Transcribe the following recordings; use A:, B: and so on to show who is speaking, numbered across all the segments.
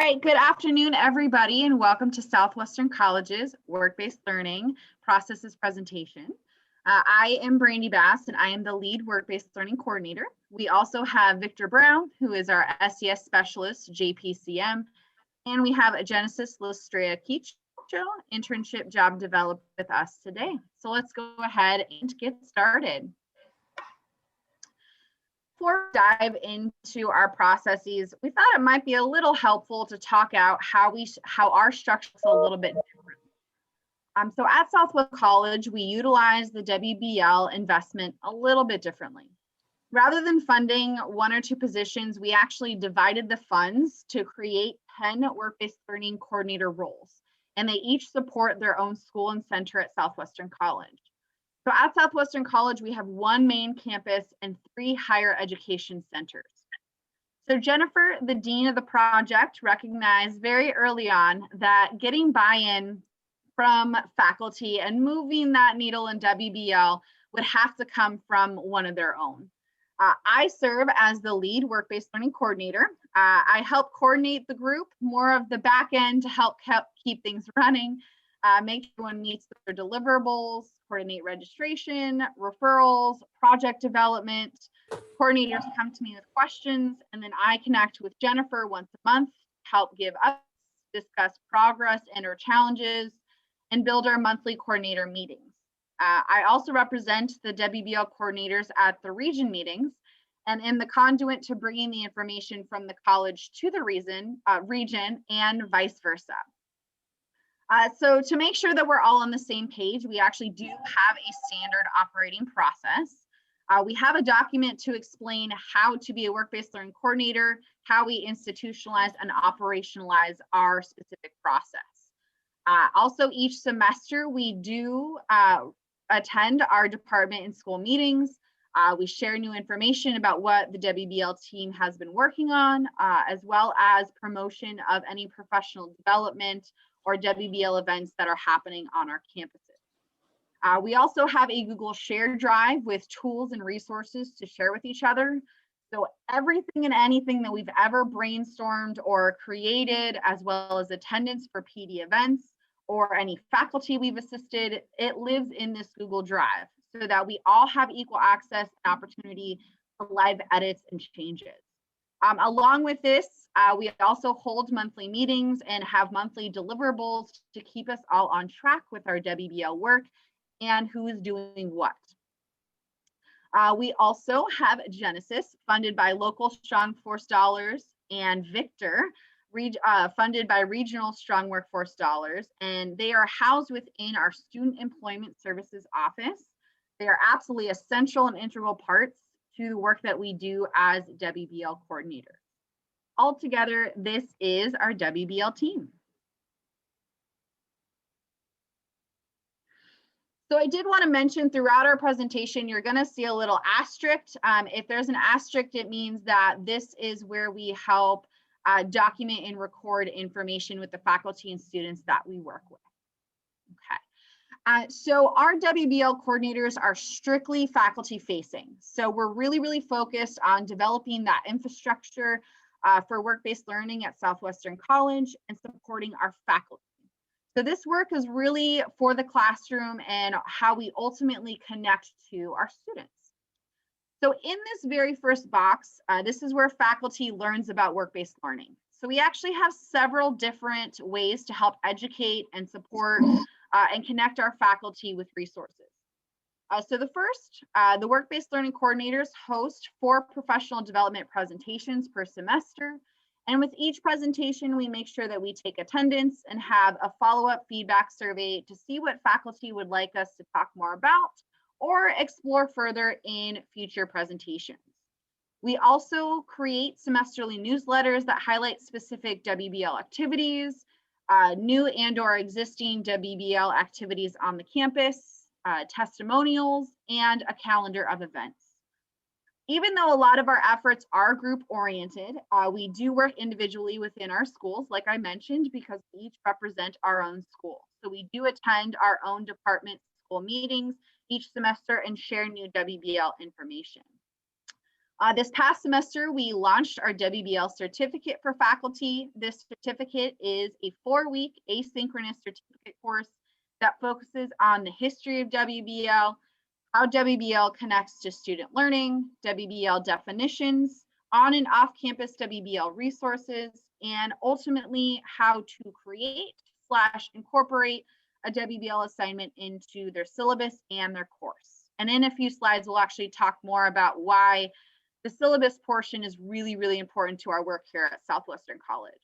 A: right, good afternoon, everybody, and welcome to Southwestern College's Work-Based Learning Processes presentation. I am Brandy Bass, and I am the lead Work-Based Learning Coordinator. We also have Victor Brown, who is our SES Specialist, JPCM, and we have Genesis Lustrea Quicho, Internship Job Developer with us today. So let's go ahead and get started. Before we dive into our processes, we thought it might be a little helpful to talk out how our structure is a little bit different. So at Southwest College, we utilize the WBL investment a little bit differently. Rather than funding one or two positions, we actually divided the funds to create 10 work-based learning coordinator roles, and they each support their own school and center at Southwestern College. So at Southwestern College, we have one main campus and 3 higher education centers. So Jennifer, the dean of the project, recognized very early on that getting buy-in from faculty and moving that needle in WBL would have to come from one of their own. I serve as the lead work-based learning coordinator. I help coordinate the group, more of the back end to help keep things running, make sure everyone meets their deliverables, coordinate registration, referrals, project development. Coordinators come to me with questions, and then I connect with Jennifer once a month, help give us, discuss progress and or challenges, and build our monthly coordinator meetings. I also represent the WBL coordinators at the region meetings and in the conduit to bringing the information from the college to the region and vice versa. So to make sure that we're all on the same page, we actually do have a standard operating process. We have a document to explain how to be a work-based learning coordinator, how we institutionalize and operationalize our specific process. Also, each semester, we do attend our department and school meetings. We share new information about what the WBL team has been working on, as well as promotion of any professional development or WBL events that are happening on our campuses. We also have a Google Share Drive with tools and resources to share with each other. So everything and anything that we've ever brainstormed or created, as well as attendance for PD events or any faculty we've assisted, it lives in this Google Drive so that we all have equal access and opportunity for live edits and changes. Along with this, we also hold monthly meetings and have monthly deliverables to keep us all on track with our WBL work and who is doing what. We also have Genesis, funded by local Strong Force dollars, and Victor, funded by regional Strong Workforce dollars, and they are housed within our Student Employment Services office. They are absolutely essential and integral parts to the work that we do as WBL coordinators. Altogether, this is our WBL team. So I did want to mention throughout our presentation, you're going to see a little asterisk. If there's an asterisk, it means that this is where we help document and record information with the faculty and students that we work with. Okay. So our WBL coordinators are strictly faculty facing. So we're really focused on developing that infrastructure for work-based learning at Southwestern College and supporting our faculty. So this work is really for the classroom and how we ultimately connect to our students. So in this very first box, this is where faculty learns about work-based learning. So we actually have several different ways to help educate and support and connect our faculty with resources. So the first, the work-based learning coordinators host 4 professional development presentations per semester. And with each presentation, we make sure that we take attendance and have a follow-up feedback survey to see what faculty would like us to talk more about or explore further in future presentations. We also create semesterly newsletters that highlight specific WBL activities, new and or existing WBL activities on the campus, testimonials, and a calendar of events. Even though a lot of our efforts are group oriented, we do work individually within our schools, like I mentioned, because we each represent our own school. So we do attend our own department school meetings each semester and share new WBL information. This past semester, we launched our WBL certificate for faculty. This certificate is a 4-week asynchronous certificate course that focuses on the history of WBL, how WBL connects to student learning, WBL definitions, on and off campus WBL resources, and ultimately how to create/incorporate a WBL assignment into their syllabus and their course. And in a few slides, we'll actually talk more about why the syllabus portion is really, really important to our work here at Southwestern College.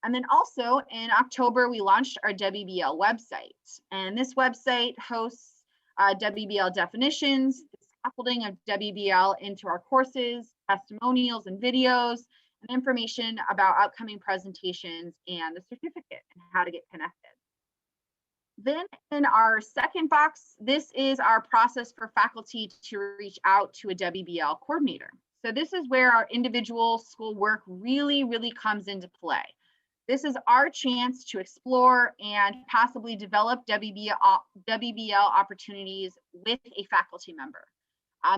A: And then also in October, we launched our WBL website. And this website hosts WBL definitions, the scaffolding of WBL into our courses, testimonials and videos, and information about upcoming presentations and the certificate and how to get connected. Then in our second box, this is our process for faculty to reach out to a WBL coordinator. So this is where our individual school work really, really comes into play. This is our chance to explore and possibly develop WBL opportunities with a faculty member.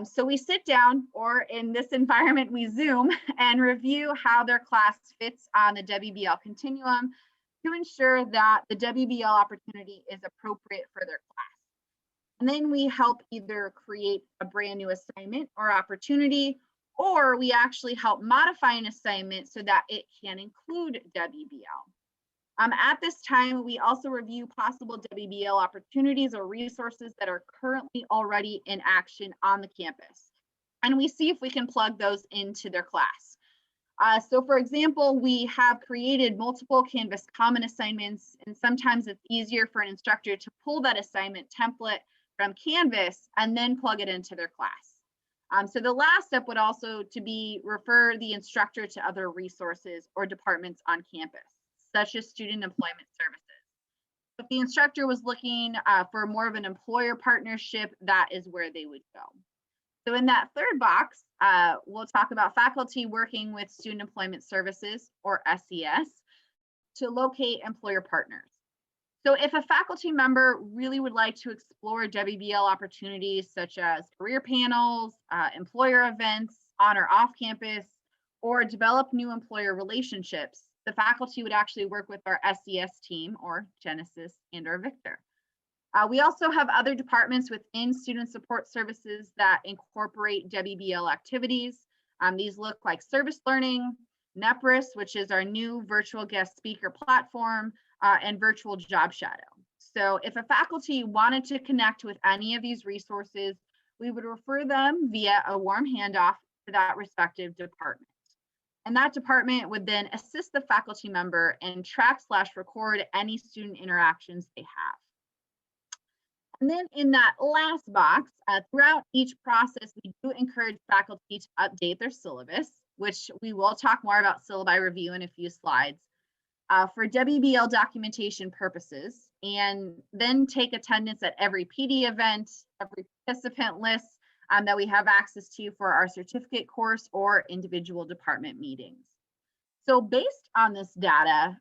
A: So we sit down, or in this environment, we Zoom and review how their class fits on the WBL continuum to ensure that the WBL opportunity is appropriate for their class. And then we help either create a brand new assignment or opportunity, or we actually help modify an assignment so that it can include WBL. At this time, we also review possible WBL opportunities or resources that are currently already in action on the campus. And we see if we can plug those into their class. So for example, we have created multiple Canvas common assignments, and sometimes it's easier for an instructor to pull that assignment template from Canvas and then plug it into their class. So the last step would also to be refer the instructor to other resources or departments on campus, such as student employment services. If the instructor was looking for more of an employer partnership, that is where they would go. So in that third box, we'll talk about faculty working with student employment services, or SES, to locate employer partners. So if a faculty member really would like to explore WBL opportunities such as career panels, employer events on or off campus, or develop new employer relationships, the faculty would actually work with our SES team, or Genesis and/or Victor. We also have other departments within student support services that incorporate WBL activities. These look like service learning, NEPRIS, which is our new virtual guest speaker platform, and virtual job shadow. So if a faculty wanted to connect with any of these resources, we would refer them via a warm handoff to that respective department. And that department would then assist the faculty member and track/record any student interactions they have. And then in that last box, throughout each process, we do encourage faculty to update their syllabus, which we will talk more about syllabi review in a few slides, for WBL documentation purposes, and then take attendance at every PD event, every participant list that we have access to for our certificate course or individual department meetings. So based on this data,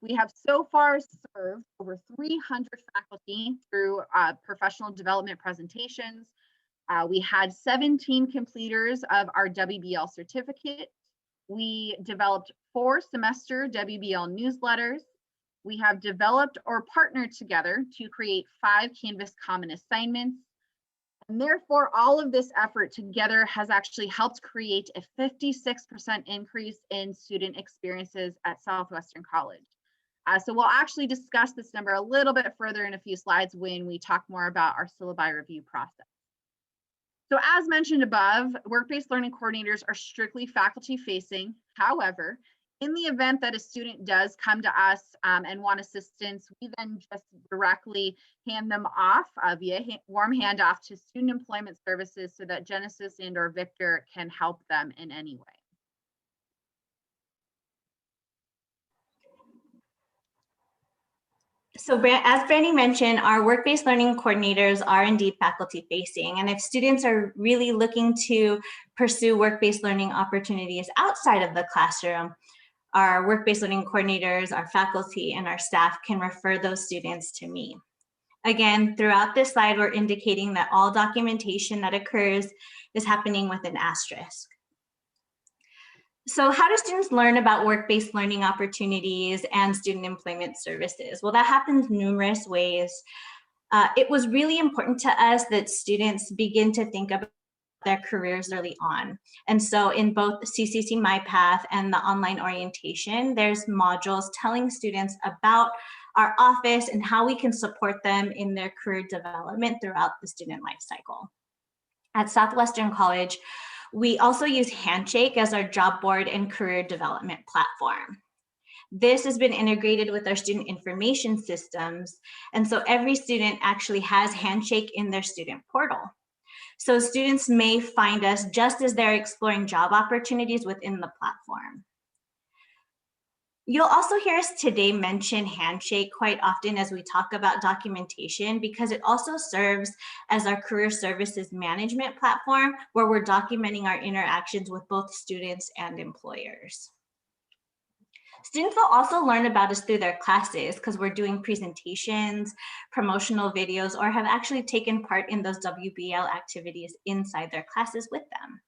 A: we have so far served over 300 faculty through professional development presentations. We had 17 completers of our WBL certificate. We developed 4 semester WBL newsletters. We have developed or partnered together to create 5 Canvas common assignments. And therefore, all of this effort together has actually helped create a 56% increase in student experiences at Southwestern College. So we'll actually discuss this number a little bit further in a few slides when we talk more about our syllabi review process. So as mentioned above, work-based learning coordinators are strictly faculty facing. However, in the event that a student does come to us and want assistance, we then just directly hand them off via warm handoff to student employment services so that Genesis and/or Victor can help them in any way.
B: So as Brandy mentioned, our work-based learning coordinators are indeed faculty facing. And if students are really looking to pursue work-based learning opportunities outside of the classroom, our work-based learning coordinators, our faculty, and our staff can refer those students to me. Again, throughout this slide, we're indicating that all documentation that occurs is happening with an asterisk. So how do students learn about work-based learning opportunities and student employment services? Well, that happens numerous ways. It was really important to us that students begin to think about their careers early on. And so in both CCC MyPath and the online orientation, there's modules telling students about our office and how we can support them in their career development throughout the student life cycle. At Southwestern College, we also use Handshake as our job board and career development platform. This has been integrated with our student information systems, and so every student actually has Handshake in their student portal. So students may find us just as they're exploring job opportunities within the platform. You'll also hear us today mention Handshake quite often as we talk about documentation, because it also serves as our career services management platform where we're documenting our interactions with both students and employers. Students will also learn about us through their classes because we're doing presentations, promotional videos, or have actually taken part in those WBL activities inside their classes with them.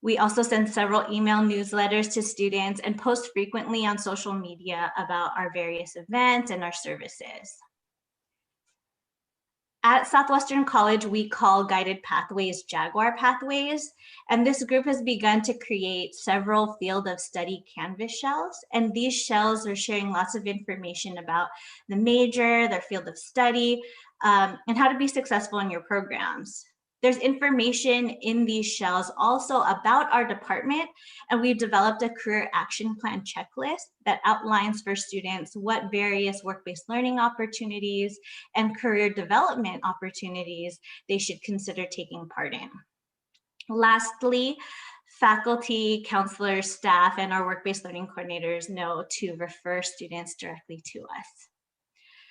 B: We also send several email newsletters to students and post frequently on social media about our various events and our services. At Southwestern College, we call guided pathways Jaguar pathways, and this group has begun to create several field of study Canvas shells, and these shells are sharing lots of information about the major, their field of study, and how to be successful in your programs. There's information in these shells also about our department, and we've developed a career action plan checklist that outlines for students what various work-based learning opportunities and career development opportunities they should consider taking part in. Lastly, faculty, counselors, staff, and our work-based learning coordinators know to refer students directly to us.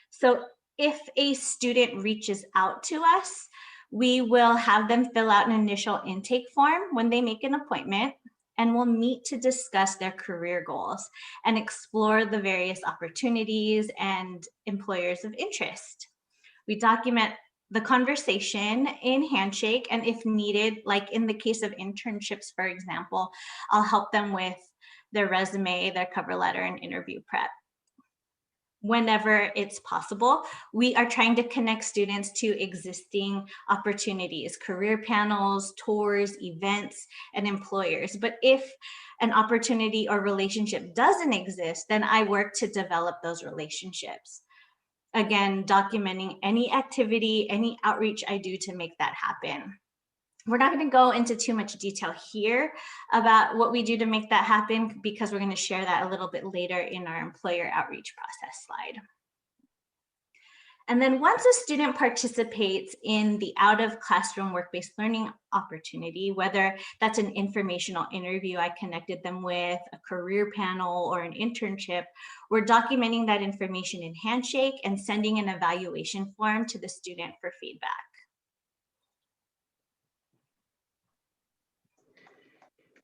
B: So if a student reaches out to us, we will have them fill out an initial intake form when they make an appointment, and we'll meet to discuss their career goals and explore the various opportunities and employers of interest. We document the conversation in Handshake, and if needed, like in the case of internships, for example, I'll help them with their resume, their cover letter, and interview prep. Whenever it's possible, we are trying to connect students to existing opportunities, career panels, tours, events, and employers. But if an opportunity or relationship doesn't exist, then I work to develop those relationships. Again, documenting any activity, any outreach I do to make that happen. We're not going to go into too much detail here about what we do to make that happen, because we're going to share that a little bit later in our employer outreach process slide. And then once a student participates in the out of classroom work-based learning opportunity, whether that's an informational interview I connected them with, a career panel, or an internship, we're documenting that information in Handshake and sending an evaluation form to the student for feedback.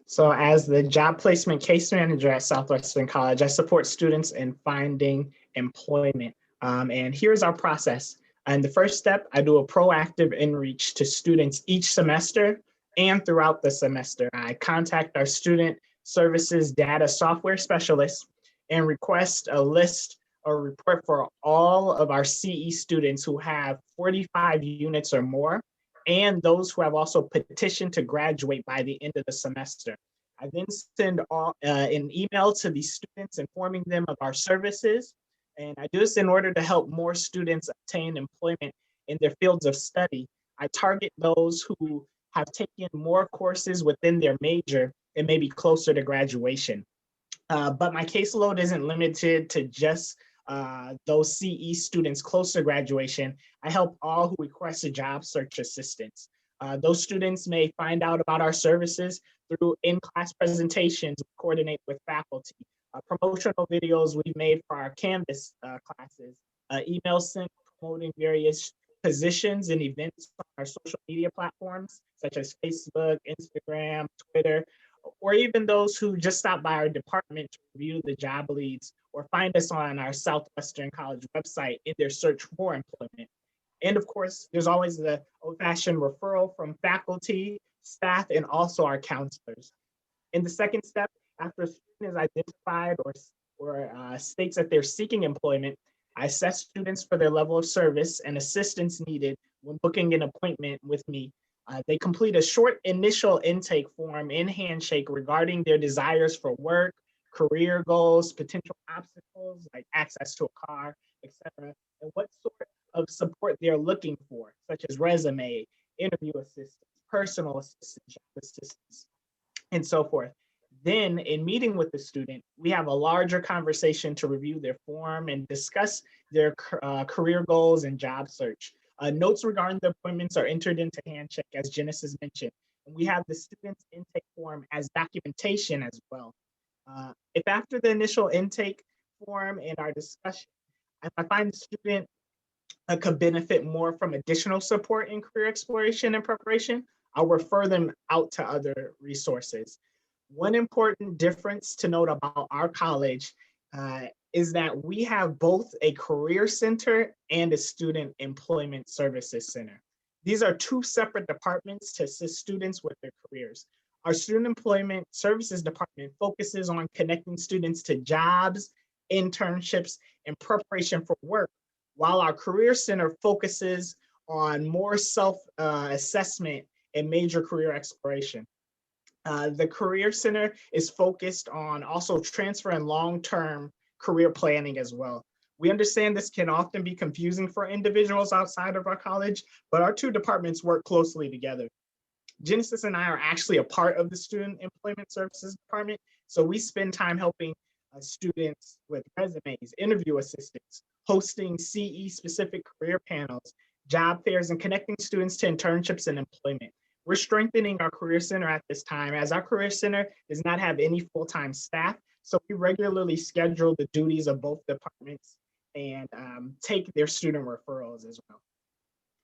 C: So as the job placement case manager at Southwestern College, I support students in finding employment. And here's our process. And the first step, I do a proactive inreach to students each semester and throughout the semester. I contact our student services data software specialists and request a list or report for all of our CE students who have 45 units or more, and those who have also petitioned to graduate by the end of the semester. I then send an email to these students informing them of our services, and I do this in order to help more students obtain employment in their fields of study. I target those who have taken more courses within their major and may be closer to graduation. But my caseload isn't limited to just those CE students close to graduation. I help all who request a job search assistance. Those students may find out about our services through in-class presentations, we coordinate with faculty, promotional videos we've made for our Canvas classes, emails sent promoting various positions and events on our social media platforms, such as Facebook, Instagram, Twitter, or even those who just stop by our department to review the job leads or find us on our Southwestern College website in their search for employment. And of course, there's always the old-fashioned referral from faculty, staff, and also our counselors. In the second step, after a student is identified or states that they're seeking employment, I assess students for their level of service and assistance needed when booking an appointment with me. They complete a short initial intake form in Handshake regarding their desires for work, career goals, potential obstacles like access to a car, etc., and what sort of support they're looking for, such as resume, interview assistance, personal assistance, job assistance, and so forth. Then in meeting with the student, we have a larger conversation to review their form and discuss their career goals and job search. Notes regarding the appointments are entered into Handshake, as Genesis mentioned. And we have the student's intake form as documentation as well. If after the initial intake form and our discussion, if I find the student could benefit more from additional support in career exploration and preparation, I'll refer them out to other resources. One important difference to note about our college is that we have both a career center and a student employment services center. These are two separate departments to assist students with their careers. Our student employment services department focuses on connecting students to jobs, internships, and preparation for work, while our career center focuses on more self-assessment and major career exploration. The Career Center is focused on also transfer and long-term career planning as well. We understand this can often be confusing for individuals outside of our college, but our two departments work closely together. Genesis and I are actually a part of the Student Employment Services Department, so we spend time helping students with resumes, interview assistance, hosting CE-specific career panels, job fairs, and connecting students to internships and employment. We're strengthening our Career Center at this time, as our Career Center does not have any full-time staff, so we regularly schedule the duties of both departments and take their student referrals as well.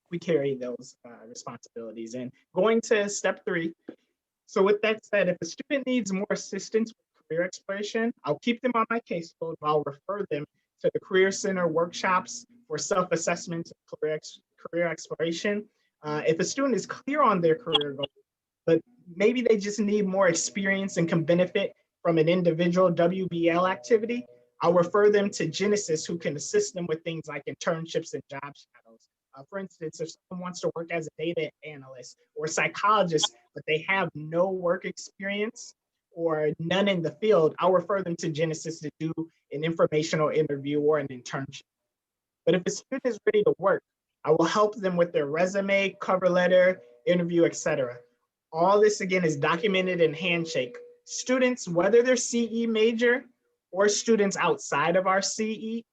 C: We carry those responsibilities. And going to step 3, so with that said, if a student needs more assistance with career exploration, I'll keep them on my caseload, but I'll refer them to the Career Center workshops for self-assessment and career exploration. If a student is clear on their career goals, but maybe they just need more experience and can benefit from an individual WBL activity, I'll refer them to Genesis, who can assist them with things like internships and job shadows. For instance, if someone wants to work as a data analyst or psychologist, but they have no work experience or none in the field, I'll refer them to Genesis to do an informational interview or an internship. But if a student is ready to work, I will help them with their resume, cover letter, interview, etc. All this again is documented in Handshake. Students, whether they're CE major or students outside of our CE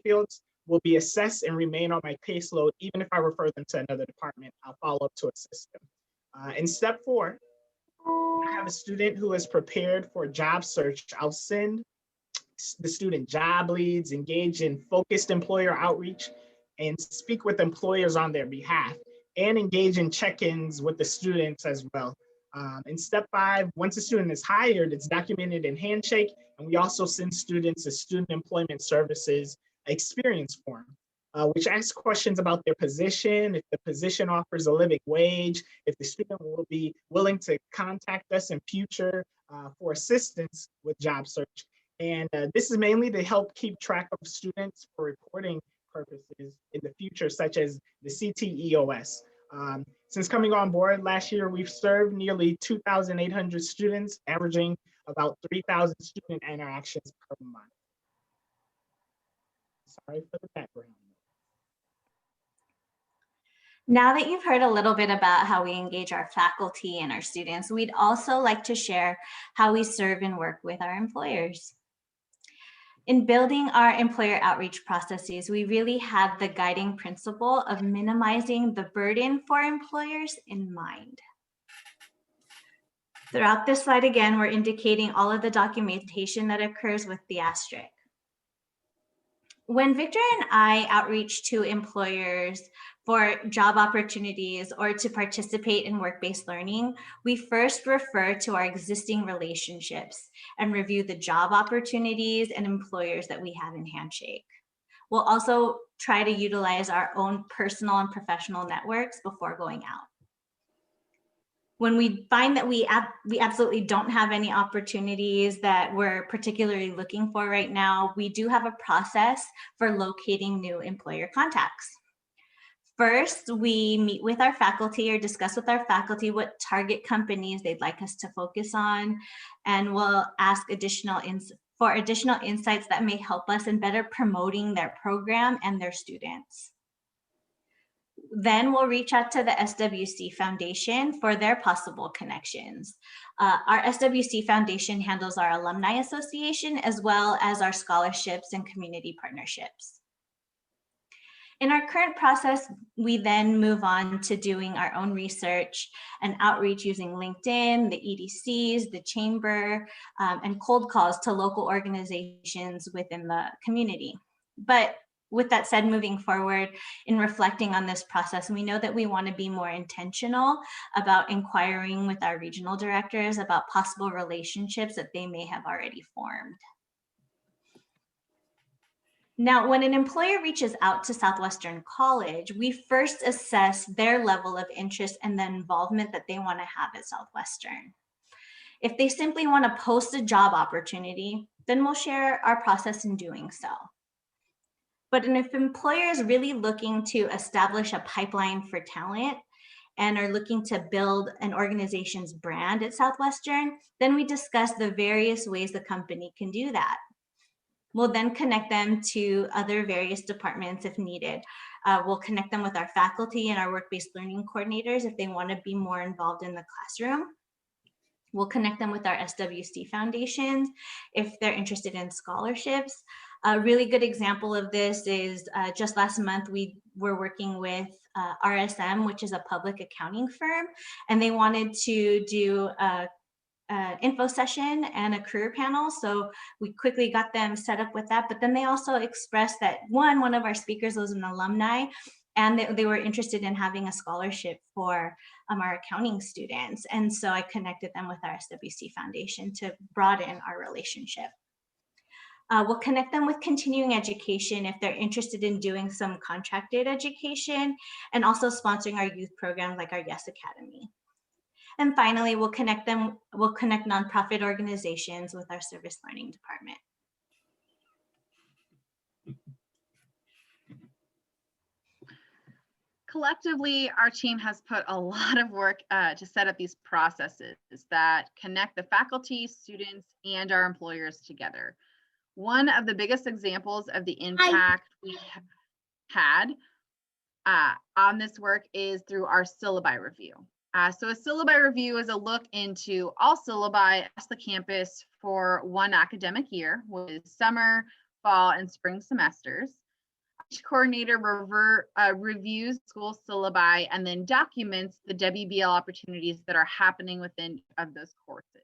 C: fields, will be assessed and remain on my caseload. Even if I refer them to another department, I'll follow up to assist them. In step 4, I have a student who is prepared for a job search. I'll send the student job leads, engage in focused employer outreach, and speak with employers on their behalf, and engage in check-ins with the students as well. In step 5, once a student is hired, it's documented in Handshake, and we also send students a student employment services experience form, which asks questions about their position, if the position offers a living wage, if the student will be willing to contact us in future for assistance with job search. And this is mainly to help keep track of students for reporting purposes in the future, such as the CTEOS. Since coming on board last year, we've served nearly 2,800 students, averaging about 3,000 student interactions per month. Sorry for the background.
B: Now that you've heard a little bit about how we engage our faculty and our students, we'd also like to share how we serve and work with our employers. In building our employer outreach processes, we really had the guiding principle of minimizing the burden for employers in mind. Throughout this slide, again, we're indicating all of the documentation that occurs with the asterisk. When Victor and I outreach to employers for job opportunities or to participate in work-based learning, we first refer to our existing relationships and review the job opportunities and employers that we have in Handshake. We'll also try to utilize our own personal and professional networks before going out. When we find that we absolutely don't have any opportunities that we're particularly looking for right now, we do have a process for locating new employer contacts. First, we meet with our faculty or discuss with our faculty what target companies they'd like us to focus on, and we'll ask for additional insights that may help us in better promoting their program and their students. Then we'll reach out to the SWC Foundation for their possible connections. Our SWC Foundation handles our Alumni Association as well as our scholarships and community partnerships. In our current process, we then move on to doing our own research and outreach using LinkedIn, the EDCs, the chamber, and cold calls to local organizations within the community. But with that said, moving forward, in reflecting on this process, we know that we want to be more intentional about inquiring with our regional directors about possible relationships that they may have already formed. Now, when an employer reaches out to Southwestern College, we first assess their level of interest and the involvement that they want to have at Southwestern. If they simply want to post a job opportunity, then we'll share our process in doing so. But if an employer is really looking to establish a pipeline for talent and are looking to build an organization's brand at Southwestern, then we discuss the various ways the company can do that. We'll then connect them to other various departments if needed. We'll connect them with our faculty and our work-based learning coordinators if they want to be more involved in the classroom. We'll connect them with our SWC foundations if they're interested in scholarships. A really good example of this is just last month, we were working with RSM, which is a public accounting firm, and they wanted to do a info session and a career panel. So we quickly got them set up with that. But then they also expressed that one of our speakers was an alumni, and they were interested in having a scholarship for our accounting students. And so I connected them with our SWC Foundation to broaden our relationship. We'll connect them with continuing education if they're interested in doing some contracted education and also sponsoring our youth program like our Yes Academy. And finally, we'll connect nonprofit organizations with our service learning department.
A: Collectively, our team has put a lot of work to set up these processes that connect the faculty, students, and our employers together. One of the biggest examples of the impact we had on this work is through our syllabi review. So a syllabi review is a look into all syllabi across the campus for one academic year with summer, fall, and spring semesters. Each coordinator reviews school syllabi and then documents the WBL opportunities that are happening within of those courses.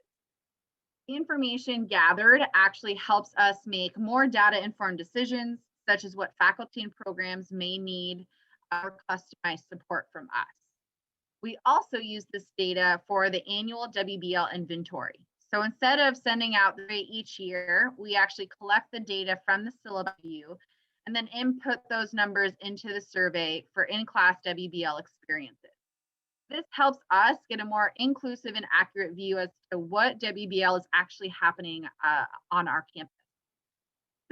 A: The information gathered actually helps us make more data-informed decisions, such as what faculty and programs may need or customized support from us. We also use this data for the annual WBL inventory. So instead of sending out the rate each year, we actually collect the data from the syllabi view and then input those numbers into the survey for in-class WBL experiences. This helps us get a more inclusive and accurate view as to what WBL is actually happening on our campus.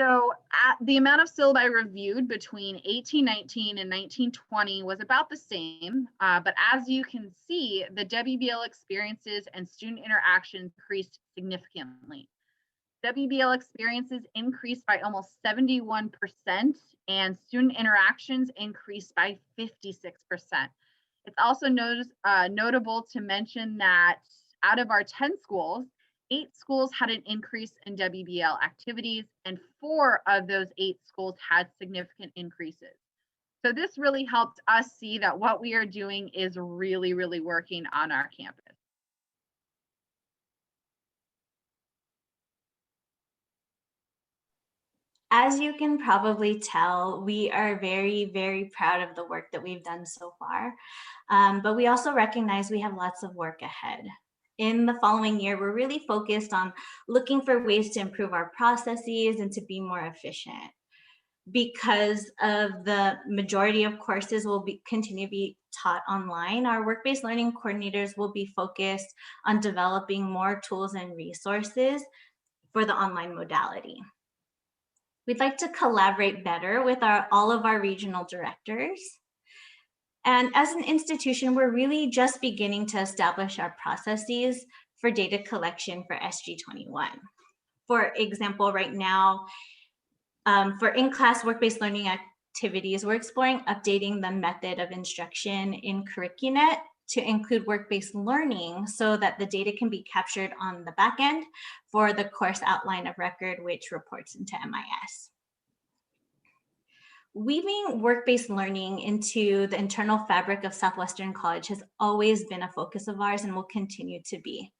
A: So the amount of syllabi reviewed between 1819 and 1920 was about the same, but as you can see, the WBL experiences and student interactions increased significantly. WBL experiences increased by almost 71%, and student interactions increased by 56%. It's also notable to mention that out of our 10 schools, 8 schools had an increase in WBL activities, and 4 of those 8 schools had significant increases. So this really helped us see that what we are doing is really, really working on our campus.
B: As you can probably tell, we are very, very proud of the work that we've done so far, but we also recognize we have lots of work ahead. In the following year, we're really focused on looking for ways to improve our processes and to be more efficient. Because of the majority of courses will continue to be taught online, our work-based learning coordinators will be focused on developing more tools and resources for the online modality. We'd like to collaborate better with all of our regional directors. And as an institution, we're really just beginning to establish our processes for data collection for SG21. For example, right now, for in-class work-based learning activities, we're exploring updating the method of instruction in Curricunet to include work-based learning so that the data can be captured on the back end for the course outline of record, which reports into MIS. Weaving work-based learning into the internal fabric of Southwestern College has always been a focus of ours and will continue to be.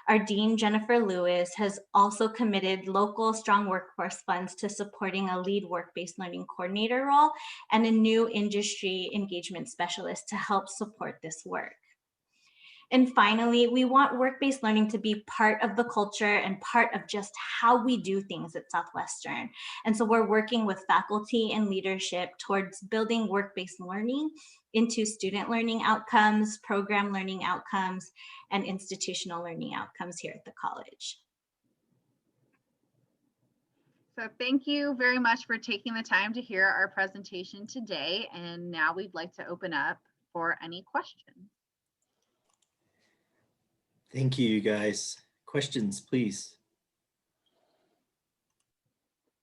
B: Our Dean, Jennifer Lewis, has also committed local strong workforce funds to supporting a lead work-based learning coordinator role and a new industry engagement specialist to help support this work. And finally, we want work-based learning to be part of the culture and part of just how we do things at Southwestern. And so we're working with faculty and leadership towards building work-based learning into student learning outcomes, program learning outcomes, and institutional learning outcomes here at the college.
A: So thank you very much for taking the time to hear our presentation today. And now we'd like to open up for any questions.
D: Thank you, guys. Questions, please.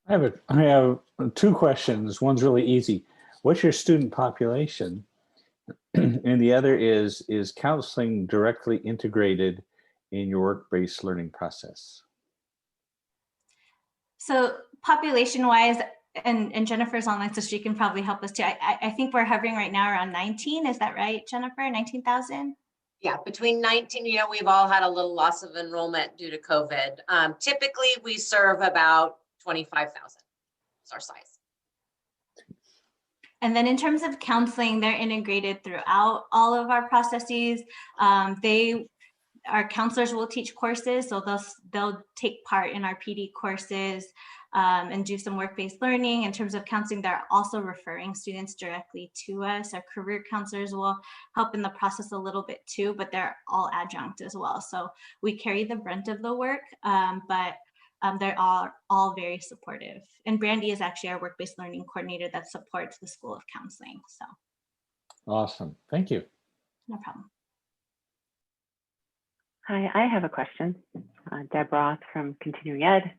E: I have two questions. One's really easy. What's your student population? And the other is counseling directly integrated in your work-based learning process?
B: So population-wise, and Jennifer's online, so she can probably help us too. I think we're hovering right now around 19. Is that right, Jennifer? 19,000?
F: Yeah, between 19, we've all had a little loss of enrollment due to COVID. Typically, we serve about 25,000. It's our size.
B: And then in terms of counseling, they're integrated throughout all of our processes. Our counselors will teach courses, so they'll take part in our PD courses and do some work-based learning. In terms of counseling, they're also referring students directly to us. Our career counselors will help in the process a little bit too, but they're all adjunct as well. So we carry the brunt of the work, but they're all very supportive. And Brandy is actually our work-based learning coordinator that supports the School of Counseling. So
E: awesome, thank you.
B: No problem.
G: Hi, I have a question. Deb Roth from Continuing Ed.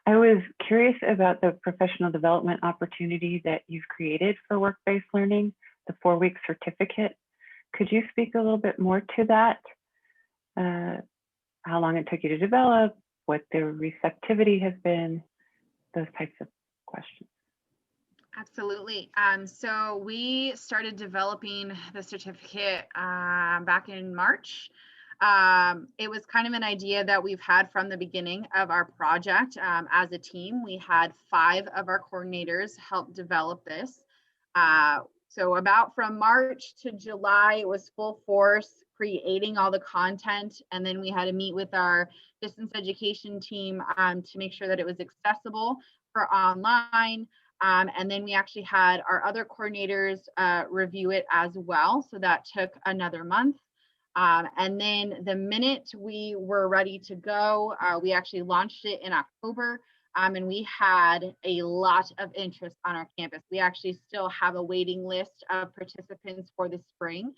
G: I was curious about the professional development opportunity that you've created for work-based learning, the 4-week certificate. Could you speak a little bit more to that? How long it took you to develop, what the receptivity has been, those types of questions.
A: Absolutely. So we started developing the certificate back in March. It was kind of an idea that we've had from the beginning of our project. As a team, we had 5 of our coordinators help develop this. So about from March to July, it was full force creating all the content. And then we had to meet with our distance education team to make sure that it was accessible for online. And then we actually had our other coordinators review it as well. So that took another month. And then the minute we were ready to go, we actually launched it in October, and we had a lot of interest on our campus. We actually still have a waiting list of participants for the spring.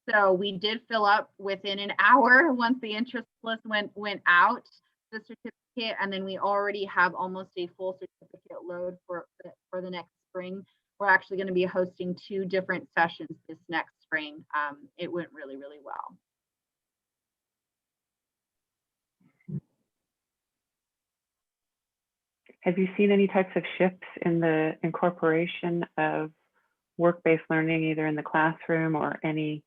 A: So we did fill up within an hour once the interest list went out, the certificate, and then we already have almost a full certificate load for the next spring. We're actually going to be hosting 2 different sessions this next spring. It went really, really well.
G: Have you seen any types of shifts in the incorporation of work-based learning, either in the classroom or any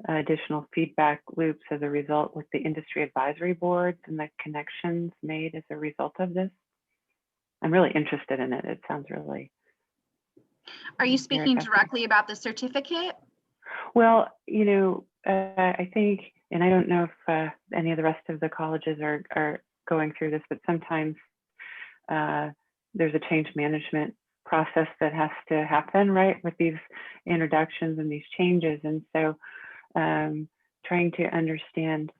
G: additional feedback loops as a result with the industry advisory boards and the connections made as a result of this? I'm really interested in it. It sounds really.
A: Are you
G: very
A: speaking
G: fascinating.
A: directly about the certificate?
G: Well, you know, I think, and I don't know if any of the rest of the colleges are going through this, but sometimes there's a change management process that has to happen, right, with these introductions and these changes. And so trying to understand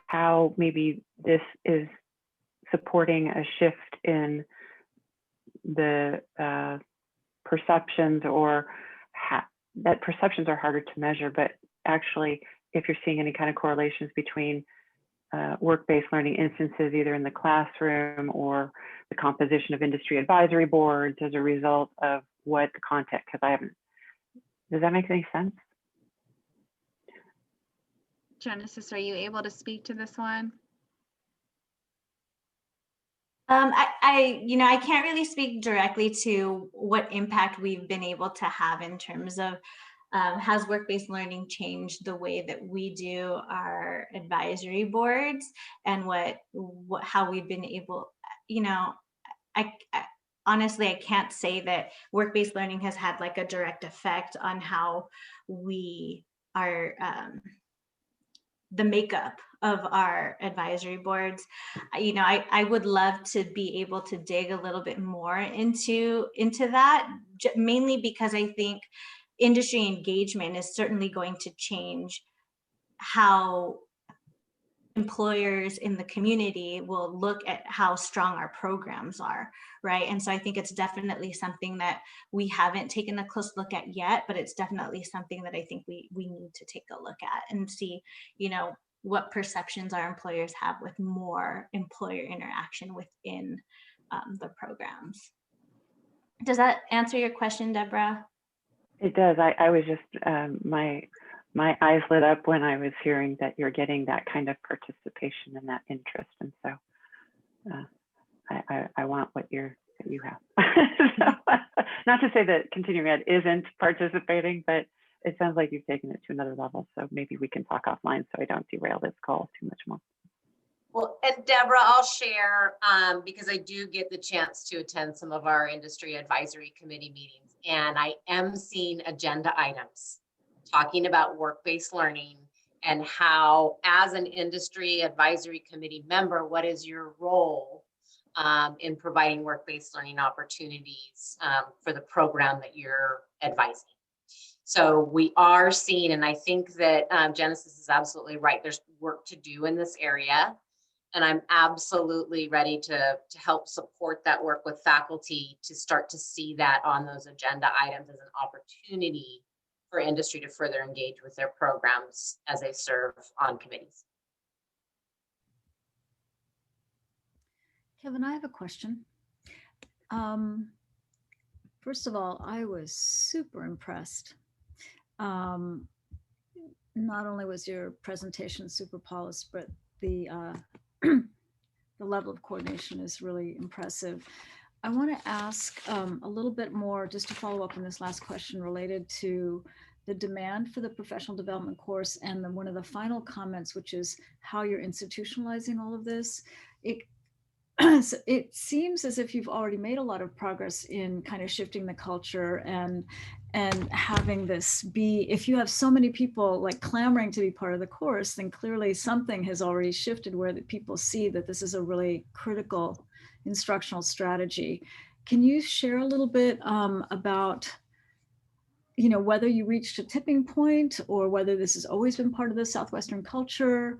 G: how maybe this is supporting a shift in the perceptions, or that perceptions are harder to measure, but actually if you're seeing any kind of correlations between work-based learning instances, either in the classroom or the composition of industry advisory boards as a result of what the content, because I haven't, does that make any sense?
A: Genesis, are you able to speak to this one?
B: I can't really speak directly to what impact we've been able to have in terms of has work-based learning changed the way that we do our advisory boards, and how we've been able, I honestly, I can't say that work-based learning has had like a direct effect on how we are, the makeup of our advisory boards. I would love to be able to dig a little bit more into that, mainly because I think industry engagement is certainly going to change how employers in the community will look at how strong our programs are, right? And so I think it's definitely something that we haven't taken a close look at yet, but it's definitely something that I think we need to take a look at and see, what perceptions our employers have with more employer interaction within the programs. Does that answer your question, Deborah?
G: It does. I was just, my eyes lit up when I was hearing that you're getting that kind of participation and that interest. And so I want what you have. So, not to say that continuing ed isn't participating, but it sounds like you've taken it to another level. So maybe we can talk offline so I don't derail this call too much more.
F: Well, and Deborah, I'll share because I do get the chance to attend some of our industry advisory committee meetings, and I am seeing agenda items talking about work-based learning and how, as an industry advisory committee member, what is your role in providing work-based learning opportunities for the program that you're advising. So we are seeing, and I think that Genesis is absolutely right. There's work to do in this area. And I'm absolutely ready to help support that work with faculty to start to see that on those agenda items as an opportunity for industry to further engage with their programs as they serve on committees.
H: Kevin, I have a question. First of all, I was super impressed. Not only was your presentation super polished, but the the level of coordination is really impressive. I want to ask a little bit more, just to follow up on this last question related to the demand for the professional development course, and then one of the final comments, which is how you're institutionalizing all of this. So it seems as if you've already made a lot of progress in kind of shifting the culture and having this be, if you have so many people like clamoring to be part of the course, then clearly something has already shifted where the people see that this is a really critical instructional strategy. Can you share a little bit about, whether you reached a tipping point, or whether this has always been part of the Southwestern culture,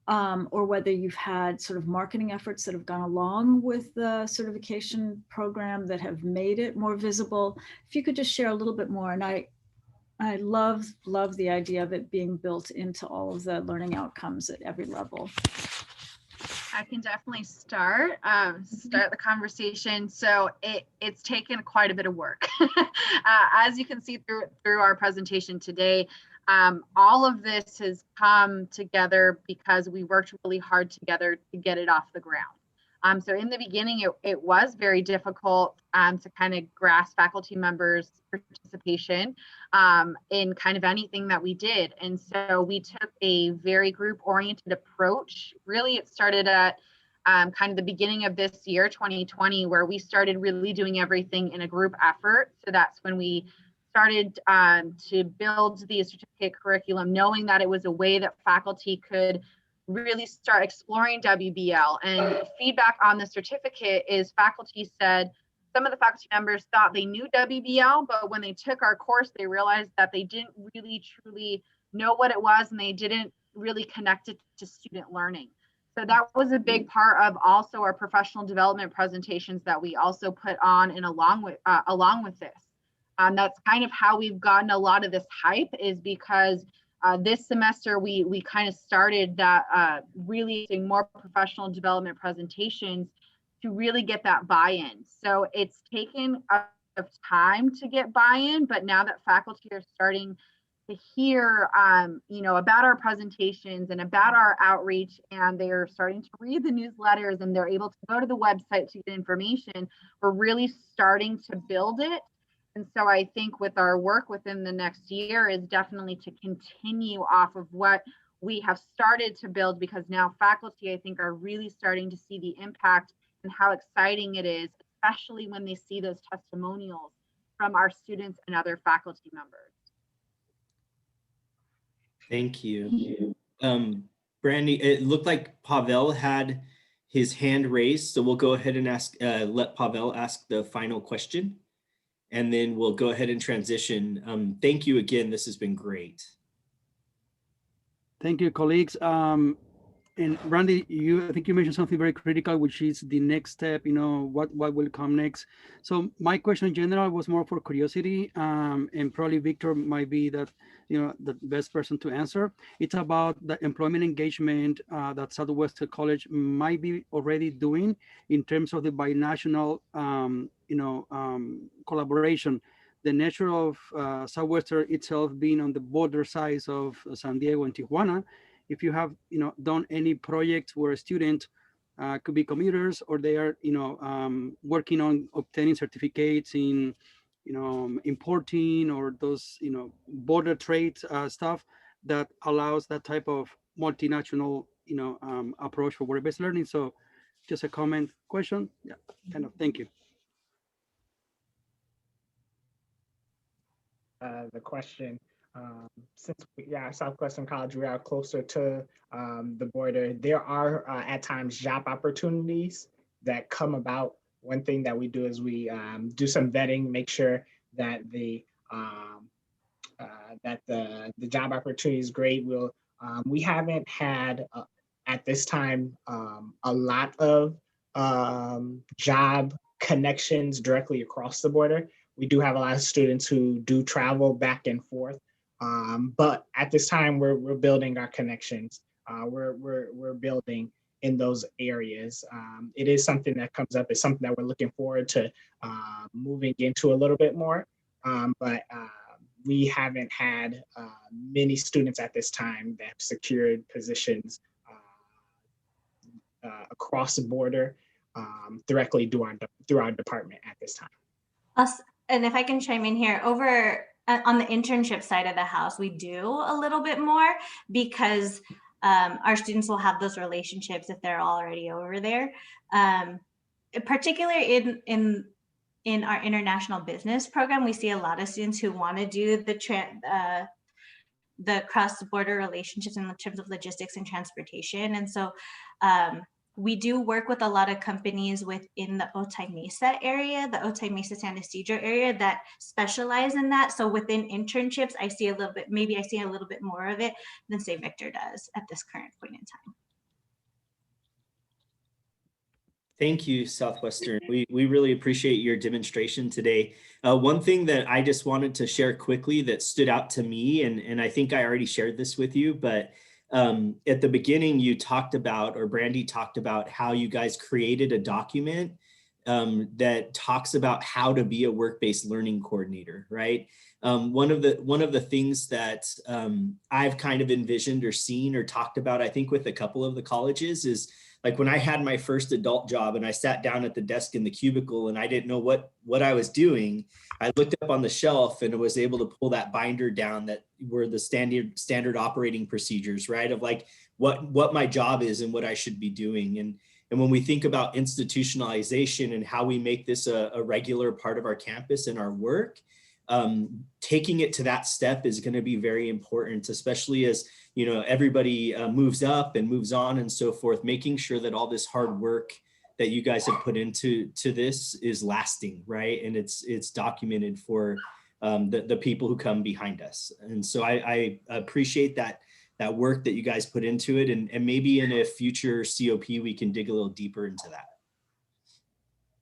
H: or whether you've had sort of marketing efforts that have gone along with the certification program that have made it more visible? If you could just share a little bit more. And I love the idea of it being built into all of the learning outcomes at every level.
A: I can definitely start the conversation. So it's taken quite a bit of work. As you can see through our presentation today, all of this has come together because we worked really hard together to get it off the ground. So in the beginning, it was very difficult to kind of grasp faculty members' participation in kind of anything that we did. And so we took a very group-oriented approach. Really, it started at kind of the beginning of this year, 2020, where we started really doing everything in a group effort. So that's when we started to build the certificate curriculum, knowing that it was a way that faculty could really start exploring WBL. And feedback on the certificate is faculty said, some of the faculty members thought they knew WBL, but when they took our course, they realized that they didn't really truly know what it was, and they didn't really connect it to student learning. So that was a big part of also our professional development presentations that we also put on and along with this. That's kind of how we've gotten a lot of this hype, is because this semester we kind of started that really doing more professional development presentations to really get that buy-in. So it's taken a time to get buy-in, but now that faculty are starting to hear about our presentations and about our outreach, and they're starting to read the newsletters and they're able to go to the website to get information, we're really starting to build it. And so I think with our work within the next year is definitely to continue off of what we have started to build, because now faculty, I think, are really starting to see the impact and how exciting it is, especially when they see those testimonials from our students and other faculty members.
D: Thank you. Brandy, it looked like Pavel had his hand raised, so we'll go ahead and let Pavel ask the final question, and then we'll go ahead and transition. Thank you again. This has been great.
I: Thank you, colleagues. And Brandy, I think you mentioned something very critical, which is the next step, what will come next. So my question in general was more for curiosity, and probably Victor might be the best person to answer. It's about the employment engagement that Southwestern College might be already doing in terms of the binational, collaboration. The nature of Southwestern itself being on the border sides of San Diego and Tijuana. If you have, done any projects where a student could be commuters, or they are, working on obtaining certificates in, importing, or those, border trade stuff that allows that type of multinational, approach for work-based learning. So just a comment, question. Yeah, kind of, thank you.
C: The question, since Southwestern College, we are closer to the border, there are at times job opportunities that come about. One thing that we do is we do some vetting, make sure that the job opportunity is great. We haven't had at this time a lot of job connections directly across the border. We do have a lot of students who do travel back and forth, but at this time we're building our connections. We're building in those areas. It is something that comes up. It's something that we're looking forward to moving into a little bit more, but we haven't had many students at this time that have secured positions across the border directly through our department at this time.
B: And if I can chime in here, over on the internship side of the house, we do a little bit more, because our students will have those relationships if they're already over there. Particularly in our international business program, we see a lot of students who want to do the cross-border relationships in terms of logistics and transportation. And so we do work with a lot of companies within the Otay Mesa area, the Otay Mesa San Ysidro area, that specialize in that. So within internships, I see a little bit more of it than, say, Victor does at this current point in time.
D: Thank you, Southwestern. We really appreciate your demonstration today. One thing that I just wanted to share quickly that stood out to me, and I think I already shared this with you, but at the beginning you talked about, or Brandy talked about, how you guys created a document that talks about how to be a work-based learning coordinator, right? One of the things that I've kind of envisioned or seen or talked about, I think with a couple of the colleges, is like when I had my first adult job and I sat down at the desk in the cubicle and I didn't know what I was doing, I looked up on the shelf and was able to pull that binder down that were the standard operating procedures, right? Of like what my job is and what I should be doing. And when we think about institutionalization and how we make this a regular part of our campus and our work, taking it to that step is going to be very important, especially as, you know, everybody moves up and moves on and so forth, making sure that all this hard work that you guys have put into this is lasting, right? And it's documented for the people who come behind us. And so I appreciate that work that you guys put into it, and maybe in a future COP, we can dig a little deeper into that.